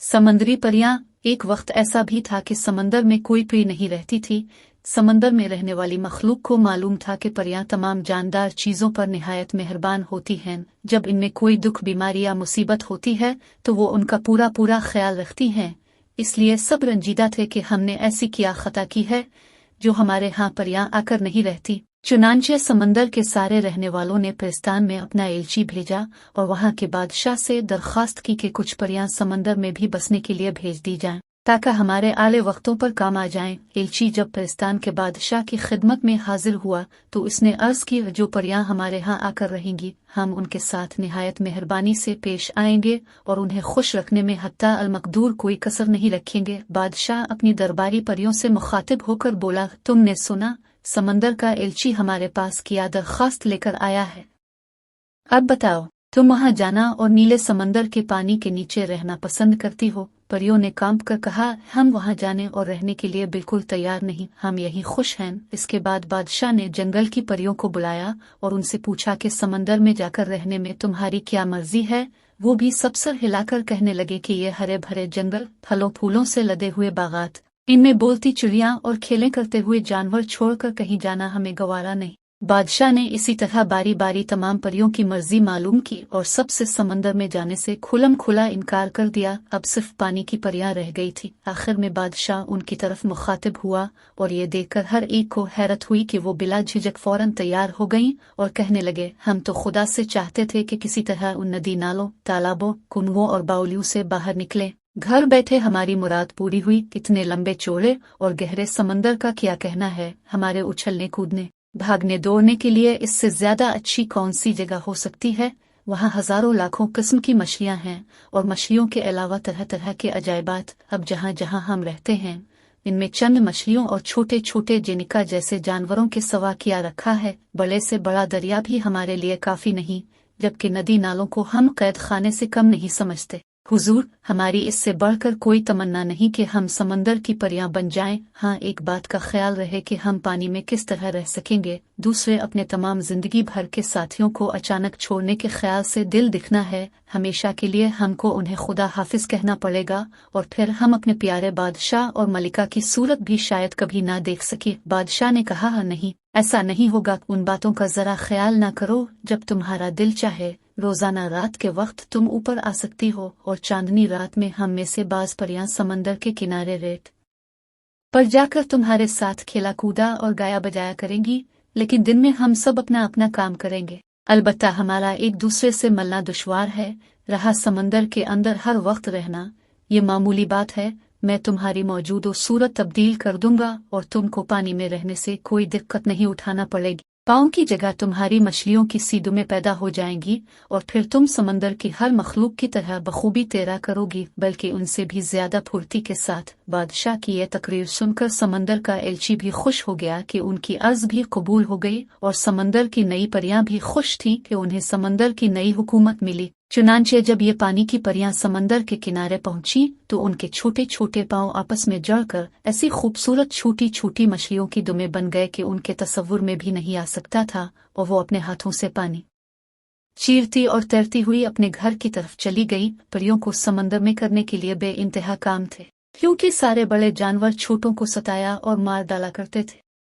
समंदरी परियां। एक वक्त ऐसा भी था कि समंदर में कोई परी नहीं रहती थी। समंदर में रहने वाली मखलूक को मालूम था कि परियां तमाम जानदार चीजों पर निहायत मेहरबान होती हैं। जब इनमें कोई दुख बीमारी या मुसीबत होती है तो वो उनका पूरा पूरा ख्याल रखती हैं। इसलिए सब रंजीदा थे कि हमने ऐसी क्या खता की है जो हमारे यहाँ परियां आकर नहीं रहती। चुनांचे समंदर के सारे रहने वालों ने फिलिस्तान में अपना एलची भेजा और वहां के बादशाह से दरख्वास्त की कि कुछ परियां समंदर में भी बसने के लिए भेज दी जाएं ताकि हमारे आले वक्तों पर काम आ जाएं। एलची जब फिलिस्तान के बादशाह की खिदमत में हाजिर हुआ तो उसने अर्ज की, जो परियां हमारे यहाँ आकर रहेंगी हम उनके साथ निहायत मेहरबानी से पेश आएंगे और उन्हें खुश रखने में हत्ता अलमकदूर कोई कसर नहीं रखेंगे। बादशाह अपनी दरबारी परियों से मुखातिब होकर बोला, तुमने सुना, समंदर का एलची हमारे पास किया दरख्वास्त लेकर आया है। अब बताओ, तुम वहां जाना और नीले समंदर के पानी के नीचे रहना पसंद करती हो? परियों ने कांप कर कहा, हम वहां जाने और रहने के लिए बिल्कुल तैयार नहीं, हम यही खुश हैं। इसके बाद बादशाह ने जंगल की परियों को बुलाया और उनसे पूछा कि समंदर में जाकर रहने में तुम्हारी क्या मर्जी है। वो भी सब सर हिलाकर कहने लगे कि ये हरे भरे जंगल, फलों फूलों से लदे हुए बागात, इनमें बोलती चिड़ियां और खेलें करते हुए जानवर छोड़कर कहीं जाना हमें गवारा नहीं। बादशाह ने इसी तरह बारी बारी तमाम परियों की मर्जी मालूम की और सबसे समंदर में जाने से खुलम खुला इनकार कर दिया। अब सिर्फ पानी की परियां रह गई थी। आखिर में बादशाह उनकी तरफ मुखातिब हुआ और ये देखकर हर एक को हैरत हुई कि वो बिला झिझक फौरन तैयार हो गईं और कहने लगे, हम तो खुदा से चाहते थे कि किसी तरह उन नदी नालों, तालाबों, कुनवों और बाउलियों से बाहर निकले। घर बैठे हमारी मुराद पूरी हुई। इतने लंबे चौड़े और गहरे समंदर का क्या कहना है। हमारे उछलने कूदने भागने दौड़ने के लिए इससे ज्यादा अच्छी कौन सी जगह हो सकती है। वहाँ हजारों लाखों किस्म की मछलियाँ हैं और मछलियों के अलावा तरह तरह के अजायबात। अब जहाँ जहाँ हम रहते हैं इनमें चंद मछलियों और छोटे छोटे जेनिका जैसे जानवरों के सवा किया रखा है। बड़े से बड़ा दरिया भी हमारे लिए काफी नहीं, जबकि नदी नालों को हम कैद खाने से कम नहीं समझते। हुजूर, हमारी इससे बढ़कर कोई तमन्ना नहीं कि हम समंदर की परियां बन जाएं। हाँ, एक बात का ख्याल रहे कि हम पानी में किस तरह रह सकेंगे। दूसरे, अपने तमाम जिंदगी भर के साथियों को अचानक छोड़ने के ख्याल से दिल दिखना है। हमेशा के लिए हमको उन्हें खुदा हाफिज कहना पड़ेगा और फिर हम अपने प्यारे बादशाह और मलिका की सूरत भी शायद कभी ना देख सके। बादशाह ने कहा, नहीं, ऐसा नहीं होगा। उन बातों का जरा ख्याल ना करो। जब तुम्हारा दिल चाहे रोजाना रात के वक्त तुम ऊपर आ सकती हो और चांदनी रात में हम में से बाज परियां समंदर के किनारे रेत पर जाकर तुम्हारे साथ खेला कूदा और गाया बजाया करेंगी, लेकिन दिन में हम सब अपना अपना काम करेंगे। अलबत्ता हमारा एक दूसरे से मिलना दुश्वार है। रहा समंदर के अंदर हर वक्त रहना, ये मामूली बात है। मैं तुम्हारी मौजूद सूरत तब्दील कर दूंगा और तुमको पानी में रहने से कोई दिक्कत नहीं उठाना पड़ेगी। पाँव की जगह तुम्हारी मछलियों की सीधुमें पैदा हो जाएंगी और फिर तुम समंदर की हर मखलूक की तरह बखूबी तैरा करोगी, बल्कि उनसे भी ज्यादा फुर्ती के साथ। बादशाह की यह तकरीर सुनकर समंदर का एलची भी खुश हो गया कि उनकी अर्ज भी कबूल हो गई और समंदर की नई परियां भी खुश थीं कि उन्हें समंदर की नई हुकूमत मिली। चुनांचे जब ये पानी की परियां समंदर के किनारे पहुंची तो उनके छोटे छोटे पांव आपस में जड़कर ऐसी खूबसूरत छोटी छोटी मछलियों की दुमें बन गए कि उनके तसव्वुर में भी नहीं आ सकता था। और वो अपने हाथों से पानी चीरती और तैरती हुई अपने घर की तरफ चली गई। परियों को समंदर में करने के लिए बेइंतहा काम थे, क्योंकि सारे बड़े जानवर छोटों को सताया और मार डाला करते थे।